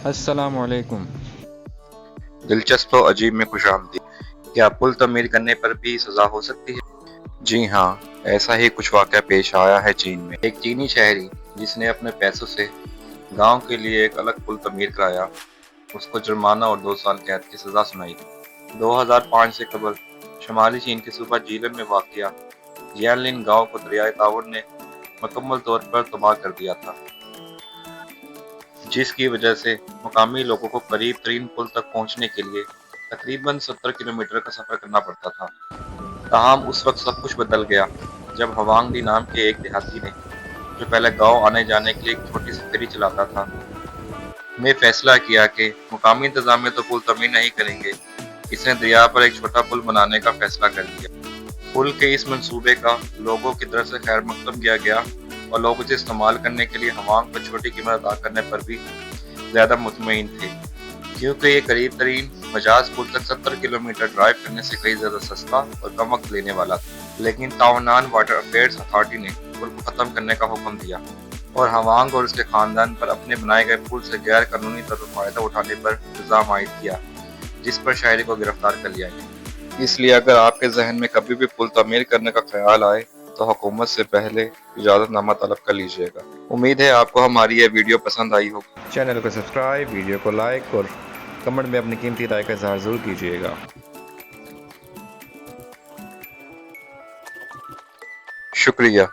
السلام علیکم۔ دلچسپ و عجیب میں خوش آمدید۔ کیا پل تعمیر کرنے پر بھی سزا ہو سکتی ہے؟ جی ہاں، ایسا ہی کچھ واقعہ پیش آیا ہے چین میں۔ ایک چینی شہری جس نے اپنے پیسوں سے گاؤں کے لیے ایک الگ پل تعمیر کرایا، اس کو جرمانہ اور 2 سال قید کی سزا سنائی گئی۔ 2005 سے قبل شمالی چین کے صوبہ جیلن میں واقع یانلن گاؤں کو دریائے تاور نے مکمل طور پر تباہ کر دیا تھا، جس کی وجہ سے مقامی لوگوں کو قریب ترین پل تک پہنچنے کے لیے تقریباً 70 کلومیٹر کا سفر کرنا پڑتا تھا۔ تاہم اس وقت سب کچھ بدل گیا جب ہوانگ ڈی نام کے ایک دیہاتی نے، جو پہلے گاؤں آنے جانے کے لیے ایک چھوٹی سی فیری چلاتا تھا، نے فیصلہ کیا کہ مقامی انتظامیہ تو پل تعمیر نہیں کریں گے۔ اس نے دریا پر ایک چھوٹا پل بنانے کا فیصلہ کر لیا۔ پل کے اس منصوبے کا لوگوں کی طرف سے خیر مقدم کیا گیا اور لوگ اسے استعمال کرنے کے لیے ہوانگ پر چھوٹی قیمت ادا کرنے پر بھی زیادہ مطمئن تھے، کیونکہ یہ قریب ترین مجاز پل تک 70 کلومیٹر ڈرائیو کرنے سے کئی زیادہ سستا اور کم وقت لینے والا تھا۔ لیکن تاونان واٹر افیئرز اتھارٹی نے پل کو ختم کرنے کا حکم دیا اور ہوانگ اور اس کے خاندان پر اپنے بنائے گئے پل سے غیر قانونی طور پر فائدہ اٹھانے پر الزام عائد کیا، جس پر شہری کو گرفتار کر لیا گیا۔ اس لیے اگر آپ کے ذہن میں کبھی بھی پل تعمیر کرنے کا خیال آئے تو حکومت سے پہلے اجازت نامہ طلب کر لیجیے گا۔ امید ہے آپ کو ہماری یہ ویڈیو پسند آئی ہوگی۔ چینل کو سبسکرائب، ویڈیو کو لائک اور کمنٹ میں اپنی قیمتی رائے کا اظہار ضرور کیجیے گا۔ شکریہ۔